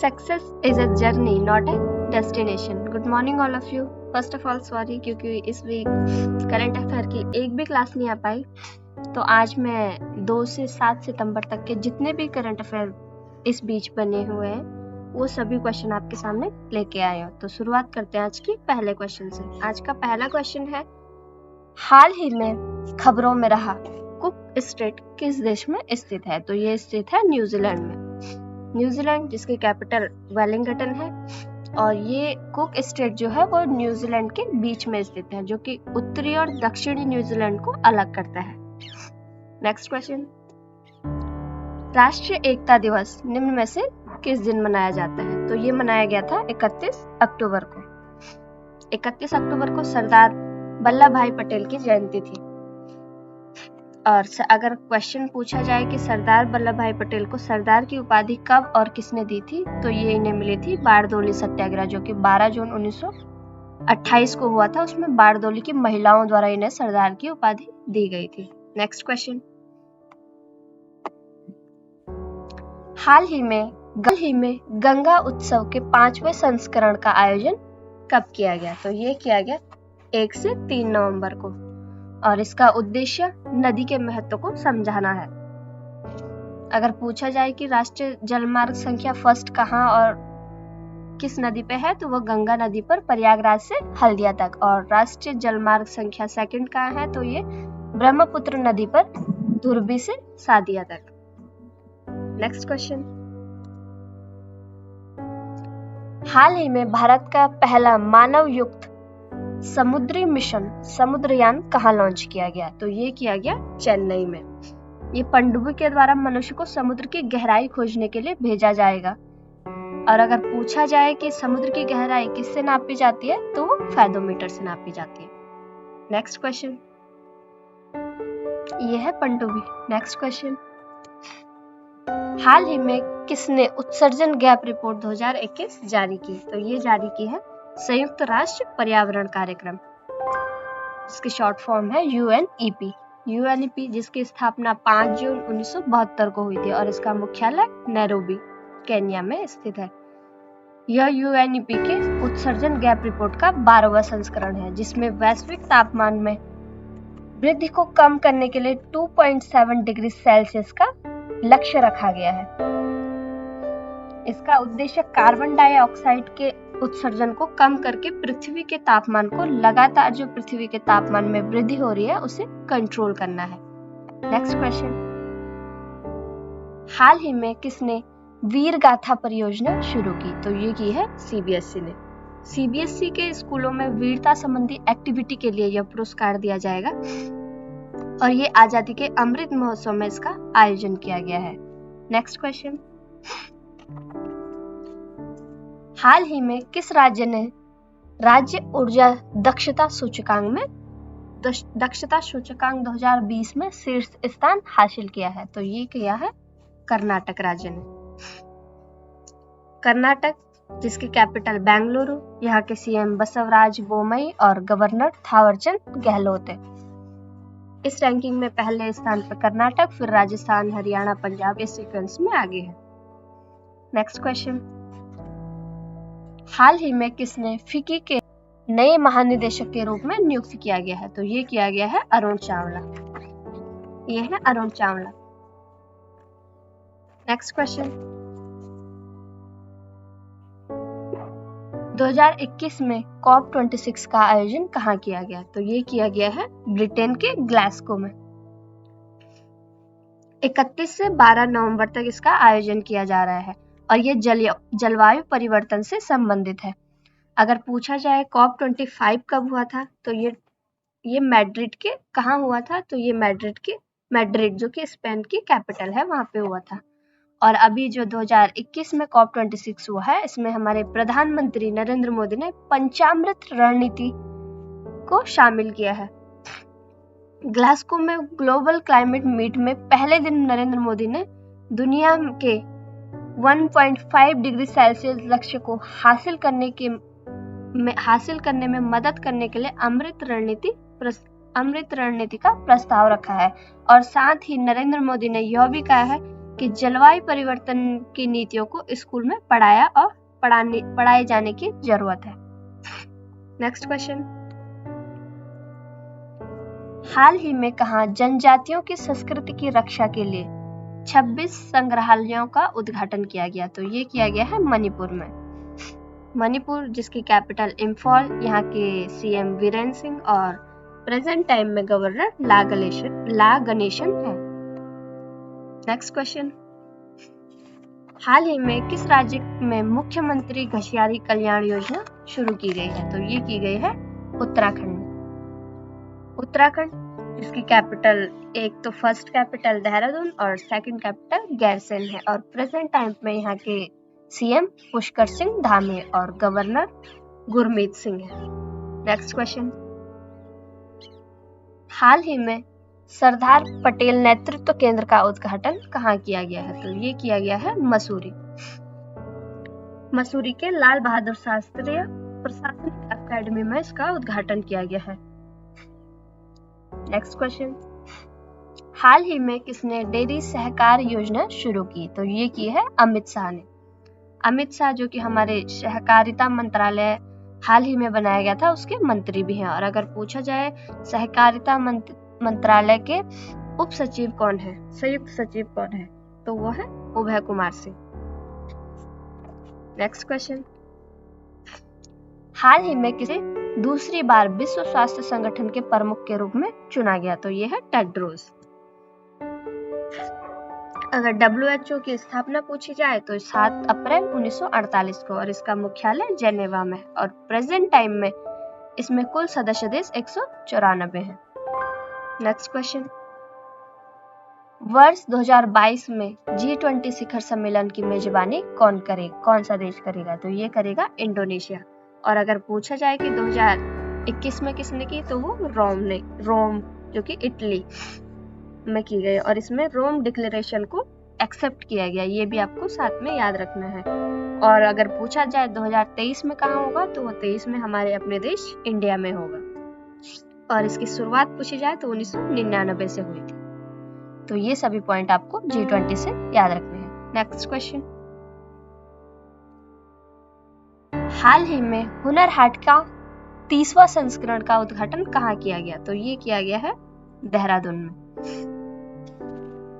Success is a journey not a destination. Good morning all of you. First of all sorry क्योंकि इस week current affair की एक भी class नहीं आ पाई, तो आज मैं 2 से 7 सितंबर तक के जितने भी करंट अफेयर इस बीच बने हुए हैं वो सभी क्वेश्चन आपके सामने लेके आए हो। तो शुरुआत करते हैं आज की पहले क्वेश्चन से। आज का पहला क्वेश्चन है, हाल ही में खबरों में रहा कुक स्ट्रेट किस देश में स्थित है? तो ये स्थित है न्यूजीलैंड में। न्यूजीलैंड जिसकी कैपिटल वेलिंगटन है, और ये कुक स्टेट जो है वो न्यूजीलैंड के बीच में स्थित है, जो कि उत्तरी और दक्षिणी न्यूजीलैंड को अलग करता है। नेक्स्ट क्वेश्चन, राष्ट्रीय एकता दिवस निम्न में से किस दिन मनाया जाता है? तो ये मनाया गया था 31 अक्टूबर को। 31 अक्टूबर को सरदार वल्लभ भाई पटेल की जयंती थी। और अगर क्वेश्चन पूछा जाए कि सरदार वल्लभ भाई पटेल को सरदार की उपाधि कब और किसने दी थी, तो ये इन्हें मिली थी बारदोली सत्याग्रह, जो कि 12 जून 1928 को हुआ था। उसमें बारदोली की महिलाओं द्वारा इन्हें सरदार की उपाधि दी गई थी। नेक्स्ट क्वेश्चन, हाल ही में गंगा उत्सव के 5वें संस्करण का आयोजन कब किया गया? तो ये किया गया 1 से 3 नवंबर को, और इसका उद्देश्य नदी के महत्व को समझाना है। अगर पूछा जाए कि राष्ट्रीय जलमार्ग संख्या फर्स्ट कहाँ और किस नदी पे है, तो वो गंगा नदी पर प्रयागराज से हल्दिया तक, और राष्ट्रीय जलमार्ग संख्या सेकंड कहाँ है, तो ये ब्रह्मपुत्र नदी पर धुर्बी से सादिया तक। नेक्स्ट क्वेश्चन, हाल ही में भारत का पहला मानव युक्त समुद्री मिशन समुद्रयान कहाँ लॉन्च किया गया? तो ये किया गया चेन्नई में। ये पनडुब्बी के द्वारा मनुष्य को समुद्र की गहराई खोजने के लिए भेजा जाएगा। और अगर पूछा जाए कि समुद्र की गहराई किससे नापी जाती है, तो वो फेदोमीटर से नापी जाती है। नेक्स्ट क्वेश्चन, ये है पनडुब्बी। नेक्स्ट क्वेश्चन, हाल ही में किसने उत्सर्जन गैप रिपोर्ट 2021 जारी की? तो ये जारी की है संयुक्त राष्ट्र पर्यावरण कार्यक्रम, जिसकी शॉर्ट फॉर्म है यूएनईपी। यूएनईपी जिसकी स्थापना 5 जून 1972 को हुई थी, और इसका मुख्यालय नैरोबी केन्या में स्थित है। यह यूएनईपी के उत्सर्जन गैप रिपोर्ट का 12वां संस्करण है, जिसमें वैश्विक तापमान में वृद्धि को कम करने के लिए 2.7 डिग्री सेल्सियस का लक्ष्य रखा गया है। इसका उद्देश्य कार्बन डाइऑक्साइड के उत्सर्जन को कम करके पृथ्वी के तापमान को लगातार, जो पृथ्वी के तापमान में वृद्धि हो रही है, उसे कंट्रोल करना है। नेक्स्ट क्वेश्चन, हाल ही में किसने वीर गाथा परियोजना शुरू की? तो ये की है सीबीएसई ने। सीबीएसई के स्कूलों में वीरता संबंधी एक्टिविटी के लिए यह पुरस्कार दिया जाएगा, और ये आजादी के अमृत महोत्सव में इसका आयोजन किया गया है। नेक्स्ट क्वेश्चन, हाल ही में किस राज्य ने राज्य ऊर्जा दक्षता सूचकांक में दक्षता सूचकांक 2020 में शीर्ष स्थान हासिल किया है? तो ये किया है कर्नाटक राज्य ने। कर्नाटक जिसकी कैपिटल बेंगलुरु, यहाँ के सीएम बसवराज बोमई और गवर्नर थावरचंद गहलोत है। इस रैंकिंग में पहले स्थान पर कर्नाटक, फिर राजस्थान, हरियाणा, पंजाब इस सीक्वेंस में आगे है। नेक्स्ट क्वेश्चन, हाल ही में किसने फिक्की के नए महानिदेशक के रूप में नियुक्त किया गया है? तो ये किया गया है अरुण चावला। ये है अरुण चावला। नेक्स्ट क्वेश्चन, 2021 में COP26 का आयोजन कहाँ किया गया? तो ये किया गया है ब्रिटेन के ग्लासगो में। 31 से 12 नवंबर तक इसका आयोजन किया जा रहा है, और ये जलवायु परिवर्तन से संबंधित है। अगर पूछा जाए COP25 कब हुआ था, तो ये मैड्रिड के कहाँ हुआ था? तो ये मैड्रिड जो कि स्पेन की कैपिटल है, वहां पे हुआ था। और अभी जो 2021 में COP26 हुआ है, इसमें हमारे प्रधानमंत्री नरेंद्र मोदी ने पंचामृत रणनीति को शामिल किया है। ग्लासगो में ग्लोबल क्लाइमेट मीट में पहले दिन नरेंद्र मोदी ने दुनिया के 1.5 डिग्री सेल्सियस लक्ष्य को हासिल करने में मदद करने के लिए अमृत रणनीति का प्रस्ताव रखा है। और साथ ही नरेंद्र मोदी ने यह भी कहा है कि जलवायु परिवर्तन की नीतियों को स्कूल में पढ़ाया और पढ़ाए जाने की जरूरत है। नेक्स्ट क्वेश्चन, हाल ही में कहाँ जनजातियों की संस्कृति की रक्षा के लिए 26 संग्रहालयों का उद्घाटन किया गया? तो ये किया गया है मणिपुर में। मणिपुर जिसकी कैपिटल इम्फॉल, यहाँ के सीएम वीरेंद्र सिंह और प्रेजेंट टाइम में गवर्नर ला गणेशन है। नेक्स्ट क्वेश्चन, हाल ही में किस राज्य में मुख्यमंत्री घसियारी कल्याण योजना शुरू की गई है? तो ये की गई है उत्तराखंड में। उत्तराखंड जिसकी कैपिटल, एक तो फर्स्ट कैपिटल देहरादून और सेकंड कैपिटल गैरसैंण है और प्रेजेंट टाइम में यहाँ के सीएम पुष्कर सिंह धामी और गवर्नर गुरमीत सिंह है। नेक्स्ट क्वेश्चन, हाल ही में सरदार पटेल नेतृत्व केंद्र का उद्घाटन कहाँ किया गया है? तो ये किया गया है मसूरी। मसूरी के लाल बहादुर शास्त्री प्रशासनिक अकादमी में इसका उद्घाटन किया गया है। नेक्स्ट क्वेश्चन, हाल ही में किसने डेयरी सहकार योजना शुरू की? तो ये की है अमित शाह ने। अमित शाह जो कि हमारे सहकारिता मंत्रालय हाल ही में बनाया गया था उसके मंत्री भी हैं। और अगर पूछा जाए सहकारिता मंत्रालय के उप सचिव कौन है, संयुक्त सचिव कौन है, तो वो है उभय कुमार सिंह। नेक्स्ट क्वेश्चन, हाल ही में किसे दूसरी बार विश्व स्वास्थ्य संगठन के प्रमुख के रूप में चुना गया? तो ये है टेड्रोस। अगर WHO की स्थापना पूछी जाए तो 7 अप्रैल 1948 को, और इसका मुख्यालय जेनेवा में, और प्रेजेंट टाइम में इसमें कुल सदस्य देश 194 हैं। नेक्स्ट क्वेश्चन, वर्ष 2022 में G20 शिखर सम्मेलन की मेजबानी कौन सा देश करेगा? तो ये करेगा इंडोनेशिया। और अगर पूछा जाए कि 2021 में किसने की, तो वो रोम जो कि इटली में की गई, और इसमें रोम डिक्लेरेशन को एक्सेप्ट किया गया। ये भी आपको साथ में याद रखना है। और अगर पूछा जाए 2023 में कहाँ होगा, तो वो 23 में हमारे अपने देश इंडिया में होगा। और इसकी शुरुआत पूछी जाए तो 1999 से हुई थी। तो ये सभी पॉइंट आपको G20 से याद रखने हैं। नेक्स्ट क्वेश्चन, हाल ही में हुनर हाट का 30वां संस्करण का उद्घाटन कहाँ किया गया? तो ये किया गया है देहरादून में।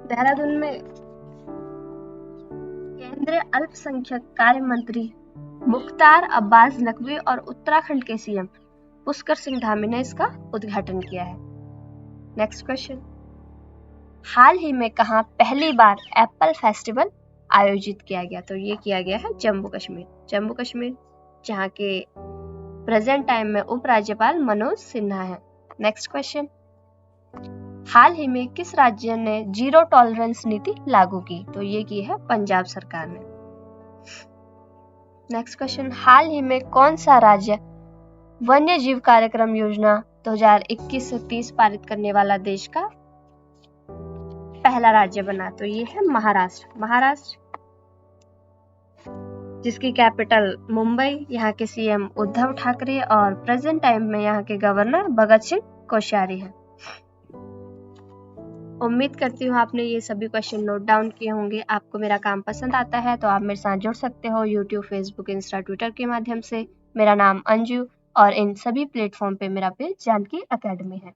देहरादून में केंद्रीय अल्पसंख्यक कार्य मंत्री मुख्तार अब्बास नकवी और उत्तराखंड के सीएम पुष्कर सिंह धामी ने इसका उद्घाटन किया है। नेक्स्ट क्वेश्चन, हाल ही में कहाँ पहली बार एप्पल फेस्टिवल आयोजित किया गया? तो ये किया गया है जम्मू कश्मीर, जहाँ के प्रेजेंट टाइम में उपराज्यपाल मनोज सिन्हा है। नेक्स्ट क्वेश्चन, हाल ही में किस राज्य ने जीरो टॉलरेंस नीति लागू की? तो ये की है पंजाब सरकार ने। नेक्स्ट क्वेश्चन, हाल ही में कौन सा राज्य वन्य जीव कार्यक्रम योजना 2021 से 30 पारित करने वाला देश का पहला राज्य बना? तो ये है महाराष्ट्र जिसकी कैपिटल मुंबई, यहाँ के सीएम उद्धव ठाकरे और प्रेजेंट टाइम में यहाँ के गवर्नर भगत सिंह कोश्यारी हैं। उम्मीद करती हूँ आपने ये सभी क्वेश्चन नोट डाउन किए होंगे। आपको मेरा काम पसंद आता है तो आप मेरे साथ जुड़ सकते हो YouTube, Facebook, Insta, Twitter के माध्यम से। मेरा नाम अंजू और इन सभी प्लेटफॉर्म पे मेरा पेज जानकी एकेडमी है।